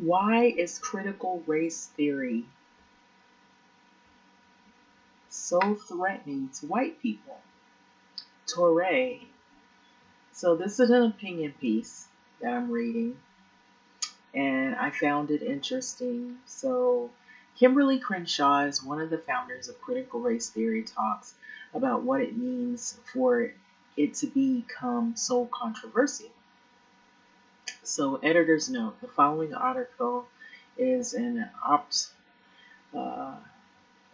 Why is critical race theory so threatening to white people? Torre. So this is an opinion piece that I'm reading, and I found it interesting. So Kimberly Crenshaw is one of the founders of critical race theory, talks about what it means for it to become so controversial. So editor's note, the following article is an opt uh,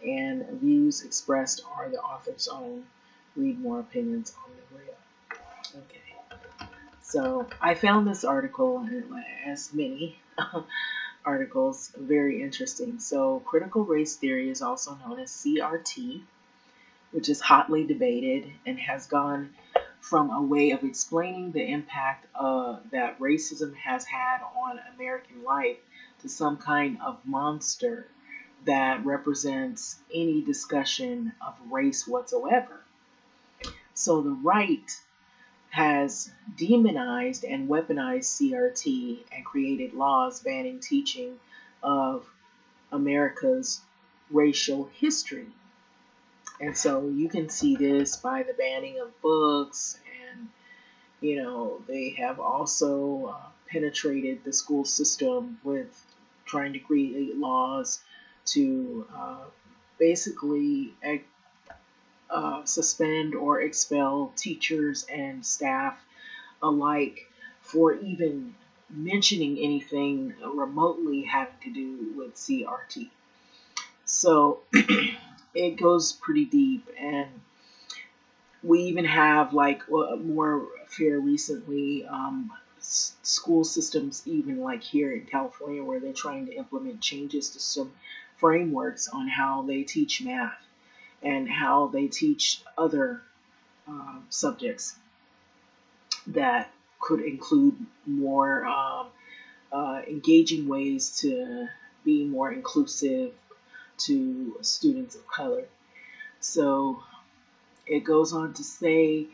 and views expressed are the author's own. Read more opinions on the real. Okay. So I found this article, as many articles, very interesting. So critical race theory is also known as CRT, which is hotly debated and has gone from a way of explaining the impact that racism has had on American life to some kind of monster that represents any discussion of race whatsoever. So the right has demonized and weaponized CRT and created laws banning teaching of America's racial history. And so you can see this by the banning of books, and they have also penetrated the school system with trying to create laws to basically suspend or expel teachers and staff alike for even mentioning anything remotely having to do with CRT. So it goes pretty deep, and we even have like more fair recently school systems, even like here in California, where they're trying to implement changes to some frameworks on how they teach math and how they teach other subjects that could include more engaging ways to be more inclusive to students of color. So it goes on to say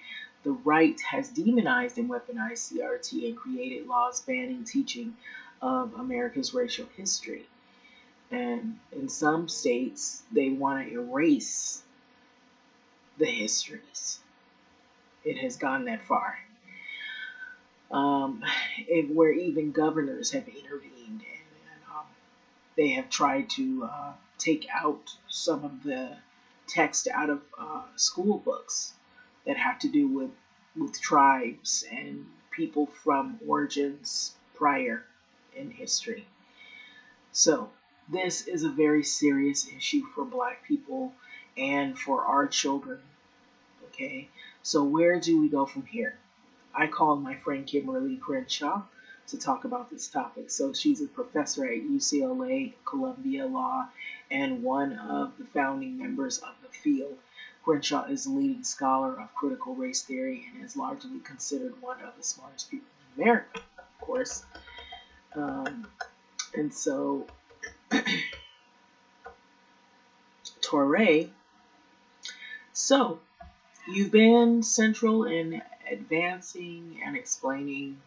the right has demonized and weaponized CRT and created laws banning teaching of America's racial history. And in some states, they want to erase the histories. It has gone that far. Where even governors have intervened, and they have tried to take out some of the text out of school books that have to do with tribes and people from origins prior in history. So this is a very serious issue for Black people and for our children. Okay, so where do we go from here? I called my friend Kimberly Crenshaw to talk about this topic. So she's a professor at UCLA, Columbia Law, and one of the founding members of the field. Crenshaw is a leading scholar of critical race theory and is largely considered one of the smartest people in America, of course. And so Torre, so you've been central in advancing and explaining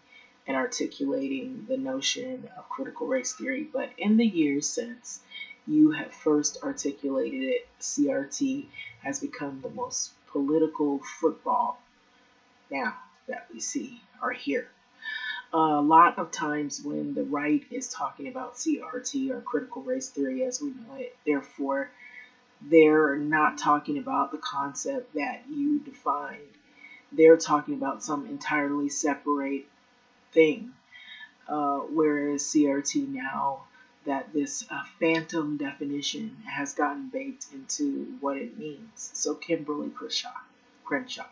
and articulating the notion of critical race theory, but in the years since you have first articulated it, CRT has become the most political football now that we see or hear. A lot of times when the right is talking about CRT or critical race theory as we know it, therefore they're not talking about the concept that you defined. They're talking about some entirely separate thing. Whereas CRT now, that this phantom definition has gotten baked into what it means. So Kimberly Crenshaw,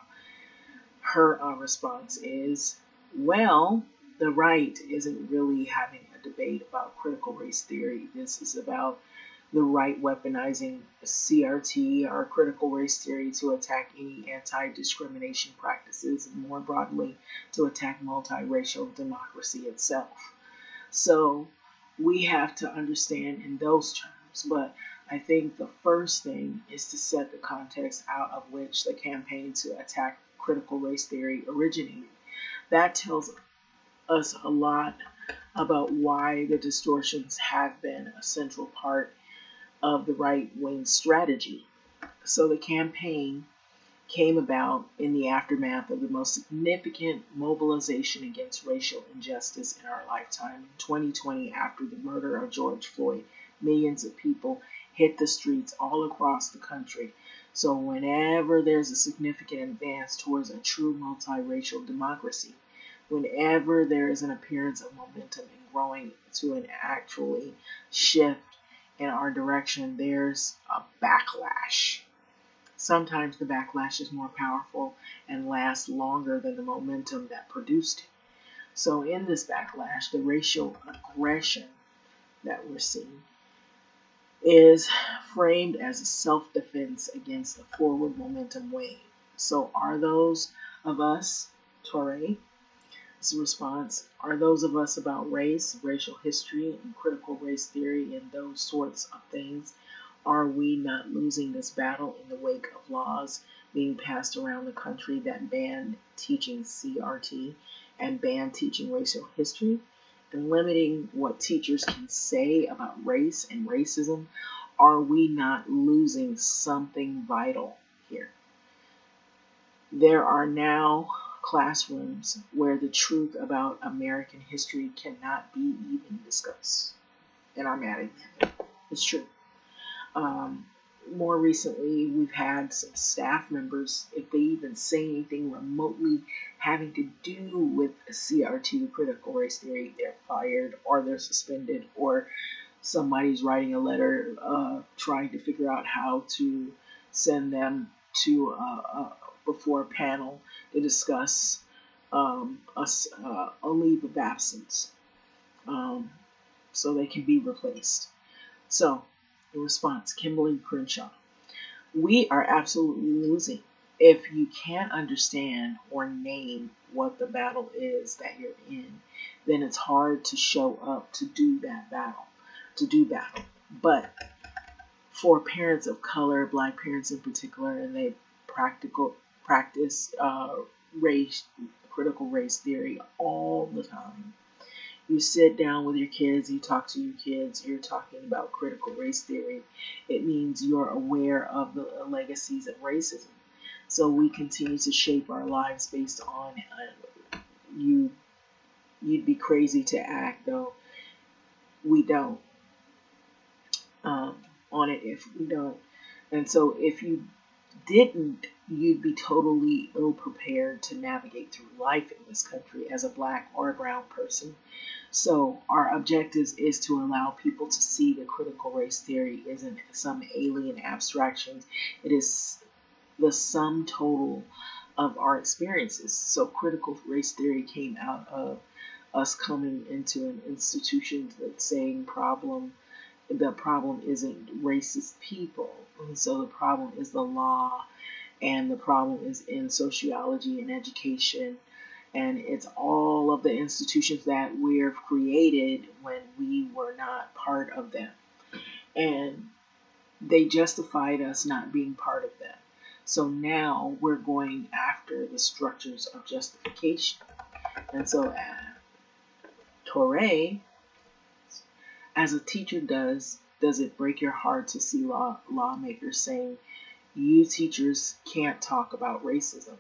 her response is, well, the right isn't really having a debate about critical race theory. This is about the right weaponizing CRT or critical race theory to attack any anti-discrimination practices and more broadly to attack multiracial democracy itself. So we have to understand in those terms, but I think the first thing is to set the context out of which the campaign to attack critical race theory originated. That tells us a lot about why the distortions have been a central part of the right-wing strategy. So the campaign came about in the aftermath of the most significant mobilization against racial injustice in our lifetime. In 2020, after the murder of George Floyd, millions of people hit the streets all across the country. So whenever there's a significant advance towards a true multiracial democracy, whenever there is an appearance of momentum in growing to an actually shift in our direction, there's a backlash. Sometimes the backlash is more powerful and lasts longer than the momentum that produced it. So in this backlash, the racial aggression that we're seeing is framed as a self-defense against the forward momentum wave. So are those of us, Torre, response, are those of us about race, racial history, and critical race theory and those sorts of things, are we not losing this battle in the wake of laws being passed around the country that ban teaching CRT and ban teaching racial history and limiting what teachers can say about race and racism? Are we not losing something vital here? There are now classrooms where the truth about American history cannot be even discussed. And I'm adding that. It's true. More recently, we've had some staff members, if they even say anything remotely having to do with CRT, critical race theory, they're fired or they're suspended, or somebody's writing a letter trying to figure out how to send them to before a panel to discuss a leave of absence so they can be replaced. So, the response, Kimberly Crenshaw. We are absolutely losing. If you can't understand or name what the battle is that you're in, then it's hard to show up to do that battle, But for parents of color, Black parents in particular, and they practice critical race theory all the time. You sit down with your kids, you talk to your kids, you're talking about critical race theory. It means you're aware of the legacies of racism. So we continue to shape our lives based on you'd be crazy to act, though we don't, on it if we don't. And so if you didn't, you'd be totally ill prepared to navigate through life in this country as a Black or a brown person. So our objective is to allow people to see that critical race theory isn't some alien abstraction. It is the sum total of our experiences. So critical race theory came out of us coming into an institution that's saying the problem isn't racist people. And so the problem is the law, and the problem is in sociology and education. And it's all of the institutions that we've created when we were not part of them. And they justified us not being part of them. So now we're going after the structures of justification. And so Torre, as a teacher does it break your heart to see lawmakers saying, you teachers can't talk about racism?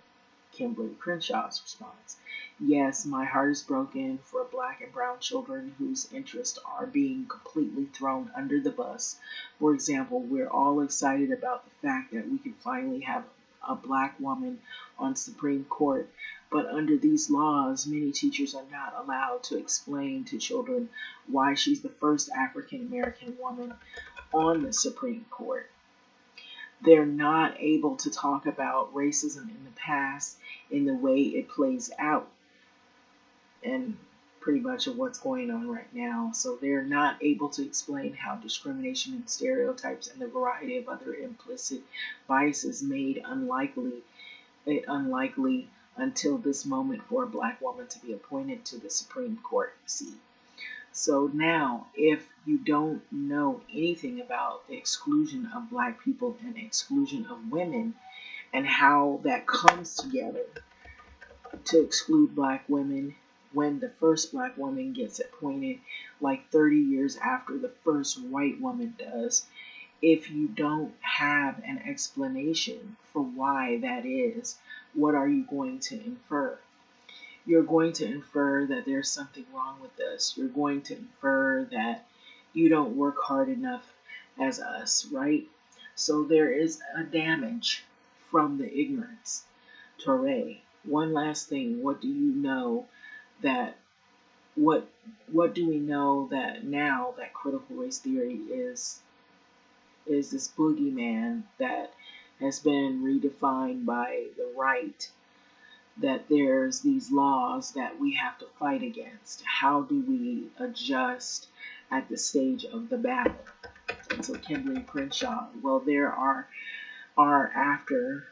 Kimberly Crenshaw's response. Yes, my heart is broken for Black and brown children whose interests are being completely thrown under the bus. For example, we're all excited about the fact that we can finally have a Black woman on Supreme Court, but under these laws, many teachers are not allowed to explain to children why she's the first African American woman on the Supreme Court. They're not able to talk about racism in the past in the way it plays out, and pretty much of what's going on right now. So they're not able to explain how discrimination and stereotypes and the variety of other implicit biases made it unlikely until this moment for a Black woman to be appointed to the Supreme Court seat. So now, if you don't know anything about the exclusion of Black people and exclusion of women and how that comes together to exclude Black women, when the first black woman gets appointed like 30 years after the first white woman does. If you don't have an explanation for why that is, what are you going to infer? You're going to infer that there's something wrong with us. You're going to infer that you don't work hard enough as us, right? So there is a damage from the ignorance. Torre, one last thing. What do you know that what do we know that now that critical race theory is this boogeyman that has been redefined by the right, that there's these laws that we have to fight against? How do we adjust at the stage of the battle? And so Kimberly Crenshaw, well, there are after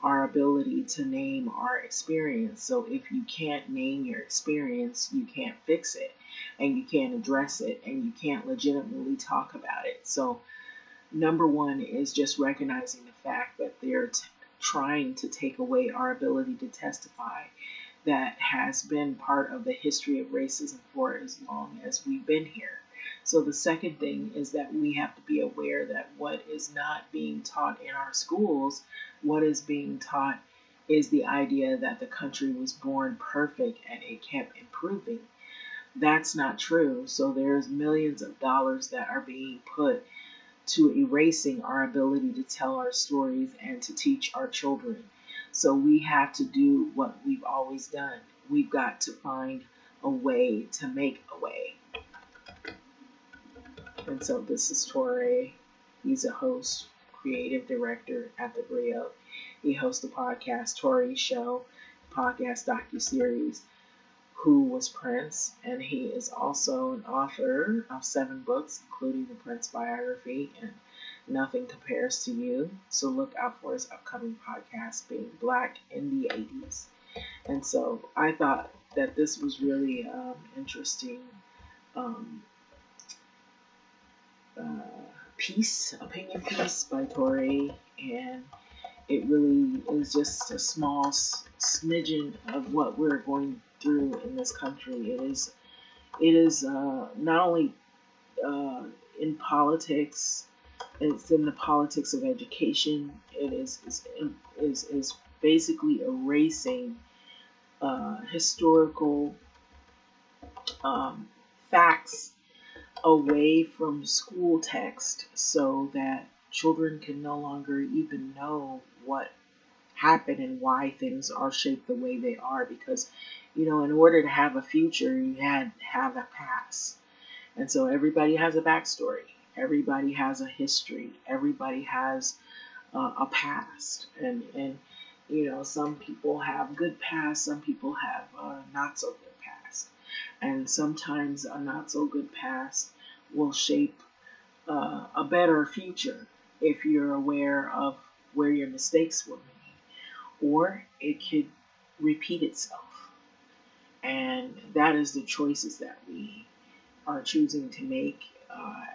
our ability to name our experience. So if you can't name your experience, you can't fix it, and you can't address it, and you can't legitimately talk about it. So number one is just recognizing the fact that they're trying to take away our ability to testify. That has been part of the history of racism for as long as we've been here. So the second thing is that we have to be aware that what is not being taught in our schools, what is being taught is the idea that the country was born perfect and it kept improving. That's not true. So there's millions of dollars that are being put to erasing our ability to tell our stories and to teach our children. So we have to do what we've always done. We've got to find a way to make a way. And so this is Torre. He's a host, creative director at the Brio. He hosts the podcast Torre Show, podcast docuseries Who Was Prince, and he is also an author of 7 books, including the Prince biography and Nothing Compares to You. So look out for his upcoming podcast, Being Black in the 80s. And so I thought that this was really interesting opinion piece by Torre, and it really is just a small smidgen of what we're going through in this country. It is not only in politics, it's in the politics of education. It is basically erasing historical facts away from school text so that children can no longer even know what happened and why things are shaped the way they are. Because, in order to have a future, you had to have a past. And so everybody has a backstory. Everybody has a history. Everybody has a past. And some people have good past. Some people have not so good past. And sometimes a not so good past will shape a better future if you're aware of where your mistakes were made. Or it could repeat itself. And that is the choices that we are choosing to make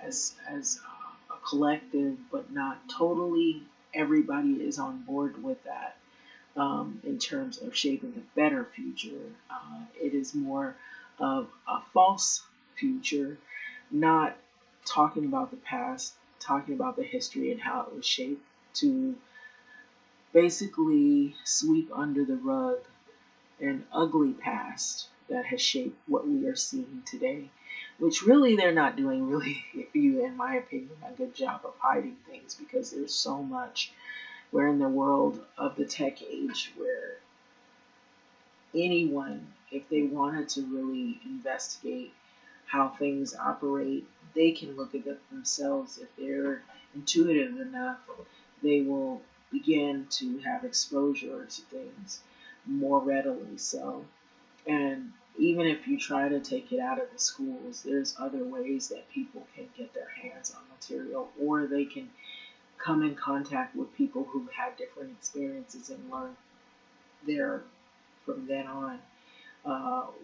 as a collective, but not totally everybody is on board with that in terms of shaping a better future. It is more of a false future, not talking about the past, talking about the history and how it was shaped to basically sweep under the rug an ugly past that has shaped what we are seeing today, which really they're not doing really, in my opinion, a good job of hiding things, because there's so much. We're in the world of the tech age where anyone, if they wanted to really investigate how things operate, they can look at it themselves. If they're intuitive enough, they will begin to have exposure to things more readily. So, and even if you try to take it out of the schools, there's other ways that people can get their hands on material, or they can come in contact with people who have different experiences and learn from then on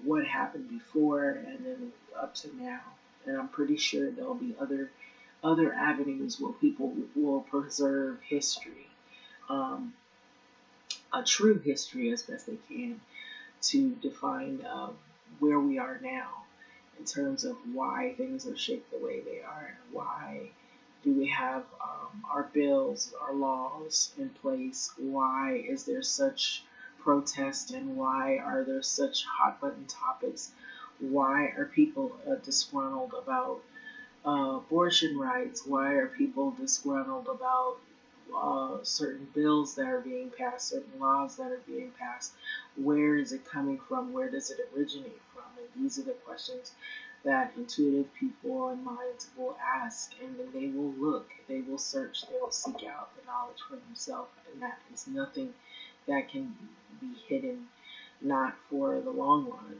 what happened before and then up to now. And I'm pretty sure there'll be other avenues where people will preserve history, a true history as best they can, to define where we are now in terms of why things are shaped the way they are, and why do we have our bills, our laws in place? Why is there such protest, and why are there such hot button topics? Why are people disgruntled about abortion rights? Why are people disgruntled about certain bills that are being passed, certain laws that are being passed? Where is it coming from? Where does it originate from? And these are the questions that intuitive people and minds will ask, and then they will look, they will search, they will seek out the knowledge for themselves, and that is nothing that can be hidden, not for the long run.